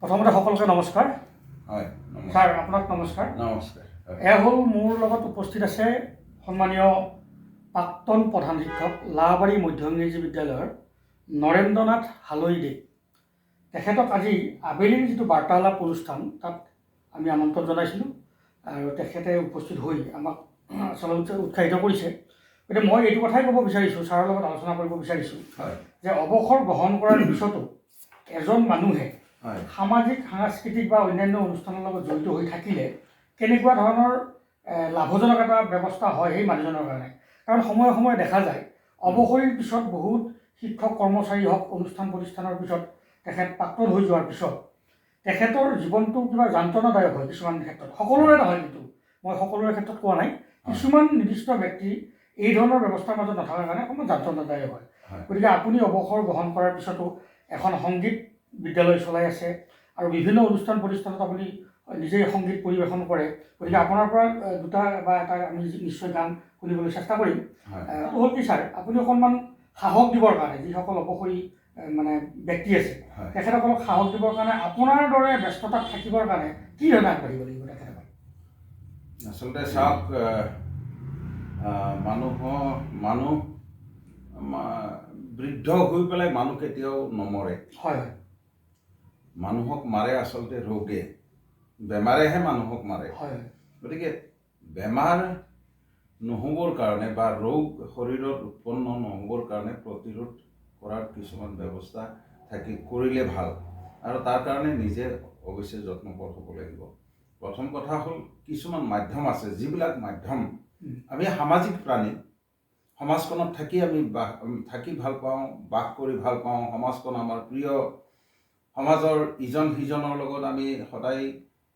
প্ৰথমতে সকলোকে নমস্কাৰ। হয় ছাৰ আপোনাক নমস্কাৰ। নমস্কাৰ। এয়া হ'ল মোৰ লগত উপস্থিত আছে সন্মানীয় প্ৰাক্তন প্ৰধান শিক্ষক লাহবাৰী মধ্য ইংৰাজী বিদ্যালয়ৰ নৰেন্দ্ৰনাথ হালৈদে। তেখেতক আজি আবেলিৰ যিটো বাৰ্তালাপ অনুষ্ঠান তাত আমি আমন্ত্ৰণ জনাইছিলোঁ আৰু তেখেতে উপস্থিত হৈ আমাক আচলতে উৎসাহিত কৰিছে। গতিকে মই এইটো কথাই ক'ব বিচাৰিছোঁ, ছাৰৰ লগত আলোচনা কৰিব বিচাৰিছোঁ যে অৱসৰ গ্ৰহণ কৰাৰ পিছতো এজন মানুহে সামাজিক সাংস্কৃতিক বা অন্যান্য অনুষ্ঠানৰ লগত জড়িত হৈ থাকিলে কেনেকুৱা ধৰণৰ লাভজনক এটা ব্যৱস্থা হয় সেই মানুহজনৰ কাৰণে। কাৰণ সময়ে সময়ে দেখা যায় অৱসৰীৰ পিছত বহুত শিক্ষক কৰ্মচাৰী হওক অনুষ্ঠান প্ৰতিষ্ঠানৰ পিছত তেখেত প্ৰাক্তন হৈ যোৱাৰ পিছত তেখেতৰ জীৱনটো কিবা যন্ত্ৰণাদায়ক হয় কিছুমান ক্ষেত্ৰত। সকলোৰে নহয়, কিন্তু মই সকলোৰে ক্ষেত্ৰত কোৱা নাই, কিছুমান নিৰ্দিষ্ট ব্যক্তি এই ধৰণৰ ব্যৱস্থাৰ মাজত নথকাৰ কাৰণে অকণমান যন্ত্ৰণাদায়ক হয়। গতিকে আপুনি অৱসৰ গ্ৰহণ কৰাৰ পিছতো এখন সংগীত বিদ্যালয় চলাই আছে আৰু বিভিন্ন অনুষ্ঠান প্ৰতিষ্ঠানত আপুনি নিজেই সংগীত পৰিৱেশন কৰে। গতিকে আপোনাৰ পৰা দুটা বা এটা আমি নিশ্চয় গান শুনিবলৈ চেষ্টা কৰিম। হ'ল কি ছাৰ, আপুনি অকণমান সাহস দিবৰ কাৰণে যিসকল অৱসৰী মানে ব্যক্তি আছে তেখেতসকলক সাহস দিবৰ কাৰণে আপোনাৰ দৰে ব্যস্ততাত থাকিবৰ কাৰণে কি ধৰণে আগবাঢ়িব লাগিব তেখেতসকল? আচলতে চাওক, মানুহ বৃদ্ধ হৈ পেলাই মানুহ কেতিয়াও নমৰে। হয়। মানুহক মাৰে আচলতে ৰোগে, বেমাৰেহে মানুহক মাৰে। গতিকে বেমাৰ নহ'বৰ কাৰণে বা ৰোগ শৰীৰত উৎপন্ন নহ'বৰ কাৰণে প্ৰতিৰোধ কৰাৰ কিছুমান ব্যৱস্থা কৰিলে ভাল, আৰু তাৰ কাৰণে নিজে অৱশ্যে যত্নপৰ হ'ব লাগিব। প্ৰথম কথা হ'ল কিছুমান মাধ্যম আছে, যিবিলাক মাধ্যম আমি সামাজিক প্ৰাণী, সমাজখনত থাকি আমি থাকি ভাল পাওঁ, বাস কৰি ভাল পাওঁ, সমাজখন আমাৰ প্ৰিয়, সমাজৰ ইজন সিজনৰ লগত আমি সদায়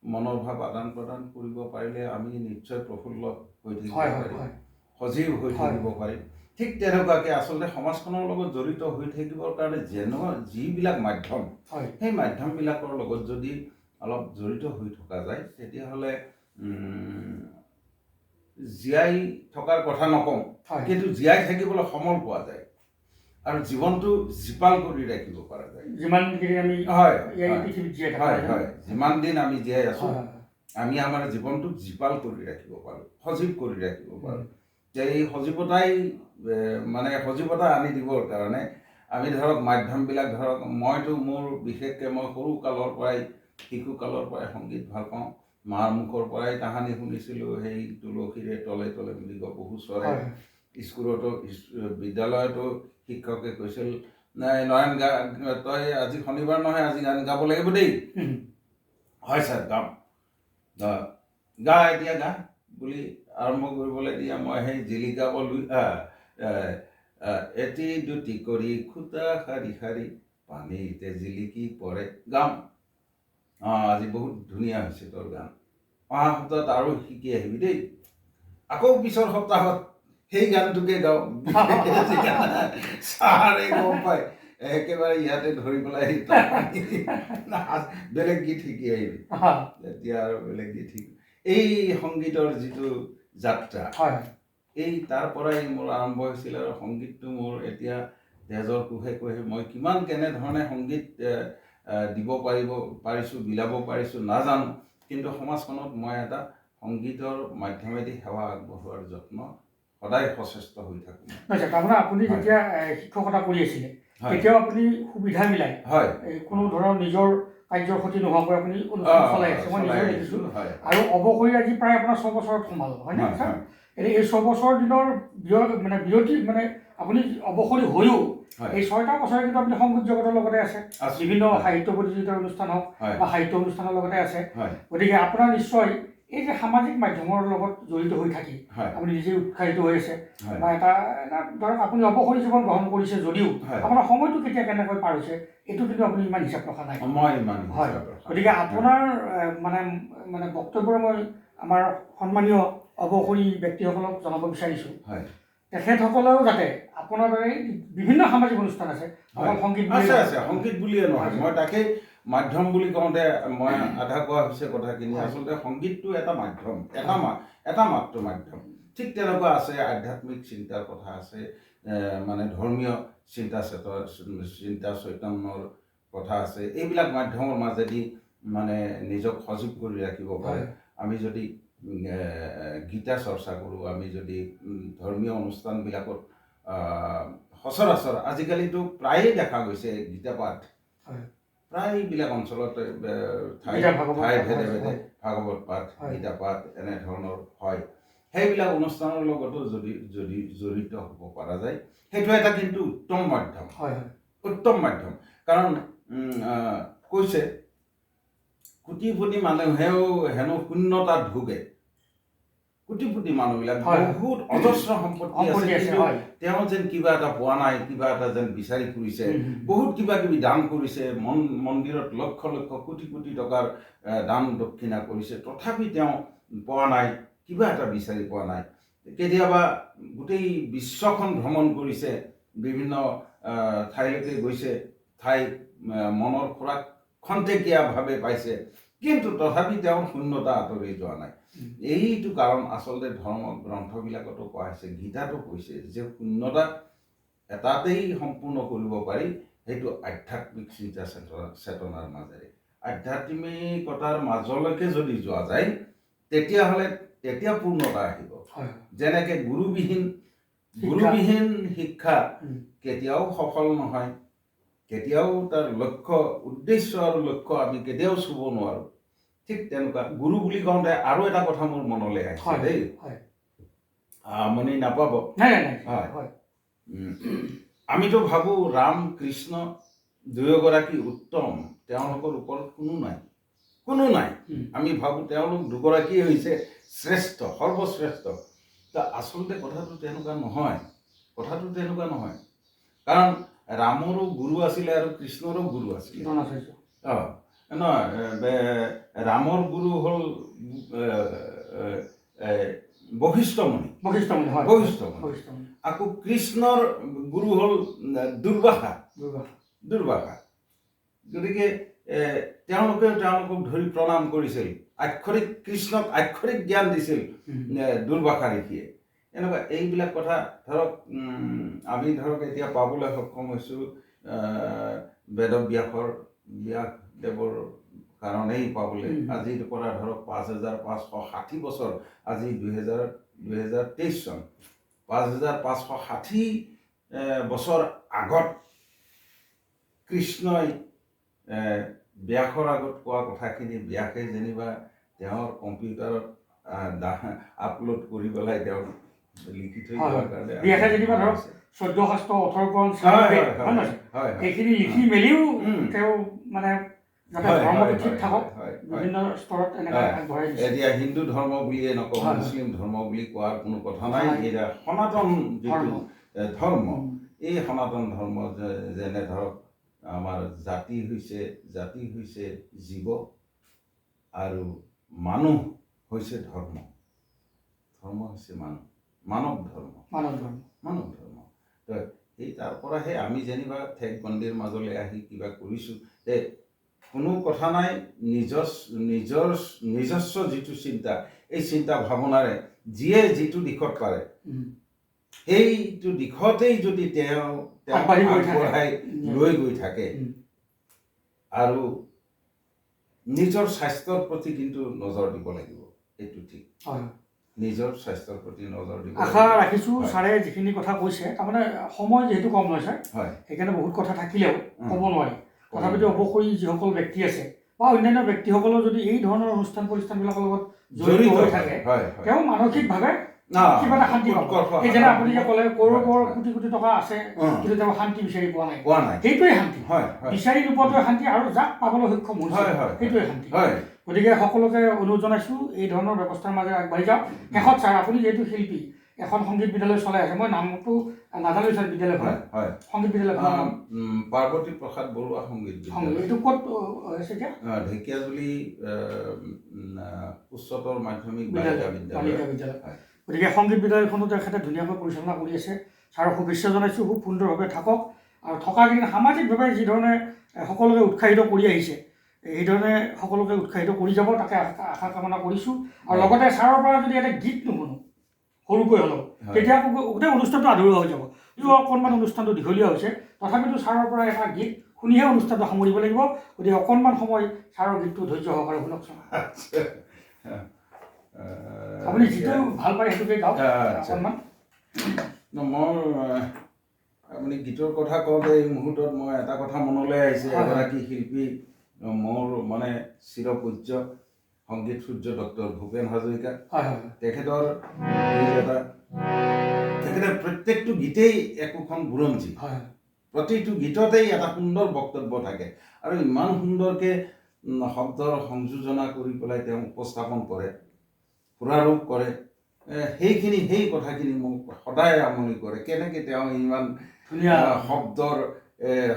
মনৰ ভাৱ আদান প্ৰদান কৰিব পাৰিলে আমি নিশ্চয় প্ৰফুল্ল হৈ থাকিব পাৰিম, সজীৱ হৈ থাকিব পাৰিম। ঠিক তেনেকুৱাকৈ আচলতে সমাজখনৰ লগত জড়িত হৈ থাকিবৰ কাৰণে যিবিলাক মাধ্যম, সেই মাধ্যমবিলাকৰ লগত যদি অলপ জড়িত হৈ থকা যায় তেতিয়াহ'লে জীয়াই থকাৰ কথা নকওঁ, কিন্তু জীয়াই থাকিবলৈ সমল পোৱা যায় আৰু জীৱনটো জীপাল কৰি ৰাখিব পৰা যায়। যিমান দিন আমি জীয়াই আছোঁ আমি আমাৰ জীৱনটোক জীপাল কৰি ৰাখিব পাৰোঁ, সজীৱ কৰি ৰাখিব পাৰোঁ। যে এই সজীৱতা আনি দিবৰ কাৰণে আমি ধৰক মাধ্যমবিলাক, ধৰক মোৰ বিশেষকৈ মই সৰুকালৰ পৰাই শিশুকালৰ পৰাই সংগীত ভাল পাওঁ। মাৰ মুখৰ পৰাই তাহানি শুনিছিলোঁ, সেই তুলসীৰে তলে তলে মৃগ পহু চৰে। স্কুলতো বিদ্যালয়তো শিক্ষকে কৈছিল, নাই নয়ন তই আজি শনিবাৰ নহয়, আজি গান গাব লাগিব দেই। হয় ছাৰ, গাম, গা এতিয়া গা বুলি আৰম্ভ কৰিবলৈ দিয়া মই সেই জিলিকাব এটি দুটি কৰি খুটা শাৰী শাৰী পানীতে জিলিকি পৰে, গাম। আজি বহুত ধুনীয়া হৈছে তোৰ গান, অহা সপ্তাহত আৰু শিকি আহিবি দেই। আকৌ পিছৰ সপ্তাহত সেই গানটোকে গাওঁ। ছাৰে গম পায়, একেবাৰে ইয়াতে ধৰি পেলাই বেলেগ গীত শিকি আহিবি। এতিয়া আৰু বেলেগ গীত শিকি এই সংগীতৰ যিটো যাত্ৰা, এই তাৰ পৰাই মোৰ আৰম্ভ হৈছিল। আৰু সংগীতটো মোৰ এতিয়া তেজৰ কোষে কোষে, মই কিমান কেনেধৰণে সংগীত দিব পাৰিছোঁ, বিলাব পাৰিছোঁ নাজানো, কিন্তু সমাজখনত মই এটা সংগীতৰ মাধ্যমেদি সেৱা আগবঢ়োৱাৰ যত্ন সদায় সচেষ্ট হৈ থাকোঁ। তাৰমানে আপুনি যেতিয়া শিক্ষকতা কৰি আছিলে তেতিয়াও আপুনি সুবিধা মিলাই কোনো ধৰণৰ নিজৰ কাৰ্যৰ ক্ষতি নোহোৱাকৈ আপুনি অনুষ্ঠান চলাই আছে, মই নিজে দেখিছোঁ। আৰু অৱসৰী আজি প্ৰায় আপোনাৰ 6 বছৰত সোমাল, হয়নে ছাৰ? এই 6 বছৰ দিনৰ বিৰতি আপুনি অৱসৰী হৈও এই 6টা বছৰে কিন্তু আপুনি সংগীত জগতৰ লগতে আছে, বিভিন্ন সাহিত্য প্ৰতিযোগিতাৰ অনুষ্ঠান হওক বা সাহিত্য অনুষ্ঠানৰ লগতে আছে। গতিকে আপোনাৰ নিশ্চয় এই যে সামাজিক মাধ্যমৰ লগত জড়িত হৈ থাকি আপুনি নিজে উৎসাহিত হৈ আছে, বা এটা ধৰক আপুনি অৱসৰী জীৱন গ্ৰহণ কৰিছে যদিও আপোনাৰ সময়টো কেতিয়া কেনেকৈ পাৰ হৈছে এইটো কিন্তু আপুনি ইমান হিচাপ ৰখা নাই। হয়, গতিকে আপোনাৰ বক্তব্যৰে মই আমাৰ সন্মানীয় অৱসৰী ব্যক্তিসকলক জনাব বিচাৰিছোঁ, তেখেতসকলেও যাতে আপোনাৰ দৰে বিভিন্ন সামাজিক অনুষ্ঠান আছে, সংগীত বুলিয়ে নহয়, মই তাকেই মাধ্যম বুলি কওঁতে মই আধা কোৱা হৈছে কথাখিনি। আচলতে সংগীতটো এটা মাধ্যম, এটা মাত্ৰ মাধ্যম। ঠিক তেনেকুৱা আছে আধ্যাত্মিক চিন্তাৰ কথা আছে, ধৰ্মীয় চিন্তা চৈতন্যৰ কথা আছে এইবিলাক মাধ্যমৰ মাজেদি মানে নিজক সজীৱ কৰি ৰাখিব পাৰে আমি যদি গীতা চৰ্চা কৰোঁ আমি যদি ধৰ্মীয় অনুষ্ঠানবিলাকত সচৰাচৰ আজিকালিতো প্ৰায়ে দেখা গৈছে গীতা পাঠ প্ৰায়বিলাক অঞ্চলতে ঠাই ভেদে ভেদে ভাগৱত পাঠ গীতা পাঠ এনেধৰণৰ হয় সেইবিলাক অনুষ্ঠানৰ লগতো যদি জড়িত হ'ব পৰা যায় সেইটো এটা কিন্তু উত্তম মাধ্যম উত্তম মাধ্যম কাৰণ কৈছে কোটিপতি মানুহেও হেনো শূন্যতাত ভোগে কোটিপতি মানুহবিলাক বহুত অজস্ৰ সম্পত্তি আছে কিন্তু তেওঁ যেন কিবা এটা পোৱা নাই কিবা এটা যেন বিচাৰি ফুৰিছে বহুত কিবা কিবি দান কৰিছে মন্দিৰত লক্ষ লক্ষ কোটি কোটি টকাৰ দান দক্ষিণা কৰিছে তথাপি তেওঁ পোৱা নাই কিবা এটা বিচাৰি পোৱা নাই কেতিয়াবা গোটেই বিশ্বখন ভ্ৰমণ কৰিছে বিভিন্ন ঠাইলৈকে গৈছে ঠাই মনৰ খোৰাক খন্তেকীয়াভাৱে পাইছে কিন্তু তথাপি তেওঁৰ শূন্যতা আঁতৰি যোৱা নাই এইটো কাৰণ আচলতে ধৰ্ম গ্ৰন্থবিলাকতো কোৱা হৈছে গীতাতো কৈছে যে শূন্যতা এটাতেই সম্পূৰ্ণ কৰিব পাৰি সেইটো আধ্যাত্মিক চিন্তা চেতনাৰ মাজেৰে আধ্যাত্মিকতাৰ মাজলৈকে যদি যোৱা যায় তেতিয়া পূৰ্ণতা আহিব যেনেকৈ গুৰুবিহীন শিক্ষা কেতিয়াও সফল নহয় কেতিয়াও তাৰ লক্ষ্য উদ্দেশ্য আৰু লক্ষ্য আমি কেতিয়াও চুব নোৱাৰোঁ ঠিক তেনেকুৱা গুৰু বুলি কওঁতে আৰু এটা কথা মোৰ মনলৈ আহিছে দেই আমনি নাপাব আমিতো ভাবোঁ ৰাম কৃষ্ণ দুয়োগৰাকী উত্তম তেওঁলোকৰ ওপৰত কোনো নাই আমি ভাবোঁ তেওঁলোক দুগৰাকীয়ে হৈছে শ্ৰেষ্ঠ সৰ্বশ্ৰেষ্ঠ আচলতে কথাটো তেনেকুৱা নহয় কাৰণ ৰামৰো গুৰু আছিলে আৰু কৃষ্ণৰো গুৰু আছিলে নহয় ৰামৰ গুৰু হ'ল বশিষ্ঠমুনি আকৌ কৃষ্ণৰ গুৰু হ'ল দুৰ্বাসা গতিকে তেওঁলোকক ধৰি প্ৰণাম কৰিছিল কৃষ্ণক আক্ষৰিক জ্ঞান দিছিল দুৰ্বাসা ঋষিয়ে এনেকুৱা এইবিলাক কথা ধৰক আমি ধৰক এতিয়া পাবলৈ সক্ষম হৈছোঁ ব্যাসদেৱৰ কাৰণেই পাবলৈ আজিৰ পৰা ধৰক 5560 বছৰ আজি 2023 চন 5560 বছৰ আগত কৃষ্ণই ব্যাসৰ আগত কোৱা কথাখিনি ব্যাসে যেনিবা তেওঁৰ কম্পিউটাৰত আপলোড কৰি পেলাই তেওঁ লিখি থৈ যোৱাৰ কাৰণে ব্যাসে যেনিবা ধৰক 14 শাস্ত্ৰ 18 পুৰাণ এইখিনি লিখি মেলিও তেওঁ মানে এতিয়া হিন্দু ধৰ্ম বুলিয়ে নকওঁ মুছলিম ধৰ্ম বুলি কোৱাৰ কোনো কথা নাই এতিয়া সনাতন যিটো ধৰ্ম এই সনাতন ধৰ্ম যেনে ধৰক আমাৰ জাতি হৈছে জীৱ আৰু মানুহ হৈছে ধৰ্ম হৈছে মানৱ ধৰ্ম তো এই তাৰ পৰাহে আমি যেনিবা ঠেক বন্দিৰ মাজলৈ আহি কিবা কৰিছোঁ কোনো কথা নাই নিজস্ব যিটো চিন্তা এই চিন্তা ভাৱনাৰে যিয়ে যিটো দিশত পাৰে সেইটো দিশতেই যদি তেওঁ আগবঢ়াই লৈ গৈ থাকে আৰু নিজৰ স্বাস্থ্যৰ প্ৰতি কিন্তু নজৰ দিব লাগিব এইটো ঠিক নিজৰ স্বাস্থ্যৰ প্ৰতি নজৰ দিব আশা ৰাখিছোঁ ছাৰে যিখিনি কথা কৈছে তাৰমানে সময় যিহেতু কম নহয় ছাৰ সেইকাৰণে বহুত কথা থাকিলেও ক'ব নোৱাৰি তথাপিতো অৱসৰী যিসকল ব্যক্তি আছে বা অন্যান্য ব্যক্তিসকলৰ যদি এই ধৰণৰ অনুষ্ঠান প্ৰতিষ্ঠানবিলাকৰ লগত জড়িত হৈ থাকে তেওঁ মানসিকভাৱে কিবা এটা শান্তি পাব এই যেনে আপুনি যে ক'লে কৰোড়ৰ কোটি কোটি টকা আছে কিন্তু তেওঁ শান্তি বিচাৰি পোৱা নাই সেইটোৱে শান্তি বিচাৰি নোপোৱাটোৱে শান্তি আৰু যাক পাবলৈ সক্ষম হৈছে সেইটোৱে শান্তি গতিকে সকলোকে অনুৰোধ জনাইছোঁ এই ধৰণৰ ব্যৱস্থাৰ মাজেৰে আগবাঢ়ি যাওক শেষত ছাৰ আপুনি যিহেতু শিল্পী এখন সংগীত বিদ্যালয় চলাই আছে মই নামটো নাজানো ছাৰ বিদ্যালয়খন সংগীত বিদ্যালয়খন পাৰ্বতী প্ৰসাদ বৰুৱা সংগীত এইটো ক'ত হৈছে এতিয়া ঢেকীয়াজুলি উচ্চতৰ মাধ্যমিক বালিকা বিদ্যালয় গতিকে সংগীত বিদ্যালয়খনো তেখেতে ধুনীয়াকৈ পৰিচালনা কৰি আছে ছাৰক শুভেচ্ছা জনাইছোঁ খুব সুন্দৰভাৱে থাকক আৰু থকাকেইদিন সামাজিকভাৱে যিধৰণে সকলোকে উৎসাহিত কৰি আহিছে এইধৰণে সকলোকে উৎসাহিত কৰি যাব তাকে আশা কামনা কৰিছোঁ আৰু লগতে ছাৰৰ পৰা যদি এটা গীত নুশুনো সৰুকৈ হ'লেও তেতিয়া গোটেই অনুষ্ঠানটো আধৰুৱা হৈ যাব যদিও অকণমান অনুষ্ঠানটো দীঘলীয়া হৈছে তথাপিতো ছাৰৰ পৰা এটা গীত শুনিহে অনুষ্ঠানটো সামৰিব লাগিব। গতিকে অকণমান সময় ছাৰৰ গীতটো ধৈৰ্য সহকাৰে শুনকচোন। আপুনি যিটো ভাল পায় সেইটোকে গাওক অকণমান। মোৰ আপুনি গীতৰ কথা কওঁতে এই মুহূৰ্তত মই এটা কথা মনলৈ আহিছে। এগৰাকী শিল্পী, মোৰ মানে চিৰপূজ্য সংগীত সূৰ্য ডক্টৰ ভূপেন হাজৰিকা। তেখেতৰ তেখেতে প্ৰত্যেকটো গীতেই একোখন বুৰঞ্জী। প্ৰতিটো গীততেই এটা সুন্দৰ বক্তব্য থাকে আৰু ইমান সুন্দৰকৈ শব্দৰ সংযোজনা কৰি পেলাই তেওঁ উপস্থাপন কৰে, সুৰাৰোপ কৰে। সেই কথাখিনি মোক সদায় আমনি কৰে। কেনেকৈ তেওঁ ইমান ধুনীয়া শব্দৰ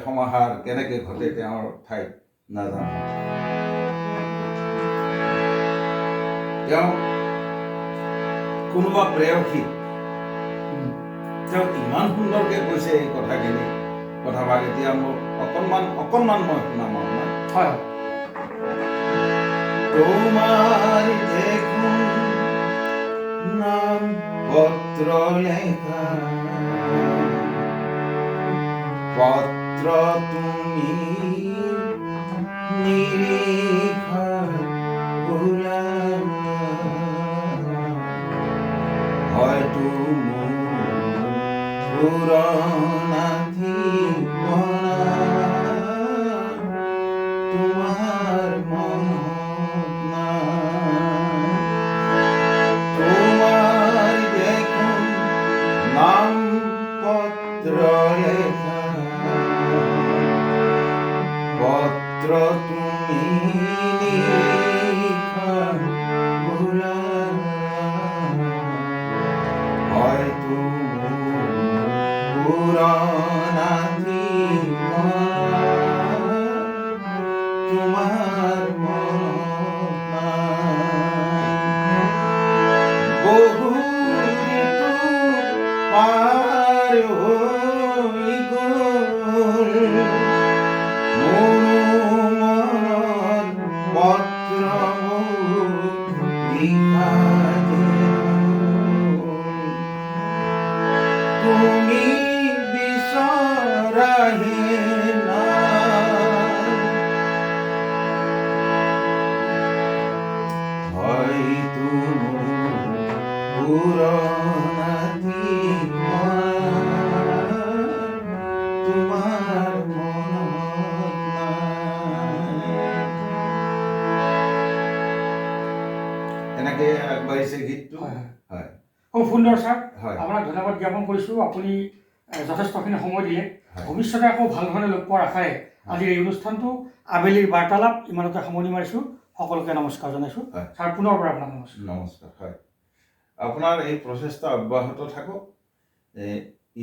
সমাহাৰ কেনেকৈ ঘটে তেওঁৰ ঠাইত নাজানো। তেওঁ কোনোবা প্ৰেয়সী, তেওঁ ইমান সুন্দৰকৈ কৈছে এই কথাখিনি। কথাভাগ এতিয়া মোৰ অকণমান মই শুনাম আপোনাক। তোমার দেখুন নাম পত্র লেখা, পত্র তুমি নিরীক্ষা হয়তো পুরনা জীবনা তোমার মন তোমার দেখুন নাম পত্র লেখা, পত্র তুমি নিরীক্ষা ভুলা হয়তো পুরানা তোমার বহু পার হই গোল মনোমর পত্র লিখা তুমি বিসরাহে না হয়তো পুরনা তোমার এনেকে আগবাঢ়িছে গীতটো। হয়, খুব সুন্দৰ ছাৰ। আপোনাক ধন্যবাদ জ্ঞাপন কৰিছোঁ। আপুনি যথেষ্টখিনি সময় দিলে। ভৱিষ্যতে আকৌ ভাল ধৰণে লগ পোৱাৰ আশাৰে আজিৰ এই অনুষ্ঠানটো আবেলিৰ বাৰ্তালাপ ইমানতে সামৰণি মাৰিছোঁ। সকলোকে নমস্কাৰ জনাইছোঁ। ছাৰ পুনৰবাৰ আপোনাক নমস্কাৰ। হয়, আপোনাৰ এই প্ৰচেষ্টা অব্যাহত থাকক।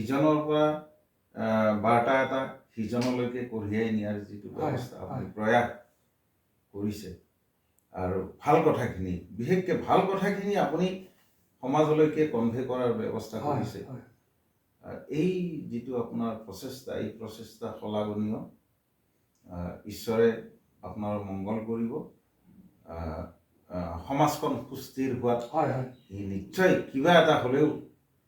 ইজনৰ পৰা বাৰ্তা এটা সিজনলৈকে কঢ়িয়াই নিয়াৰ যিটো ব্যৱস্থা আপুনি প্ৰয়াস কৰিছে আৰু ভাল কথাখিনি, বিশেষকৈ ভাল কথাখিনি আপুনি সমাজলৈকে কনভে কৰাৰ ব্যৱস্থা কৰিছে। এই যিটো আপোনাৰ প্ৰচেষ্টা, এই প্ৰচেষ্টা শলাগনীয়। ঈশ্বৰে আপোনাৰ মংগল কৰিব। সমাজখন সুস্থিৰ হোৱাত নিশ্চয় কিবা এটা হ'লেও,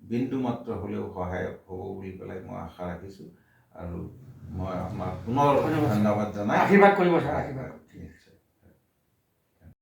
বিন্দু মাত্ৰ হ'লেও সহায়ক হ'ব বুলি পেলাই মই আশা ৰাখিছোঁ। আৰু মই আপোনাক পুনৰ ধন্যবাদ জনাই আশীৰ্বাদ কৰিব ছাৰ। আশীৰ্বাদ।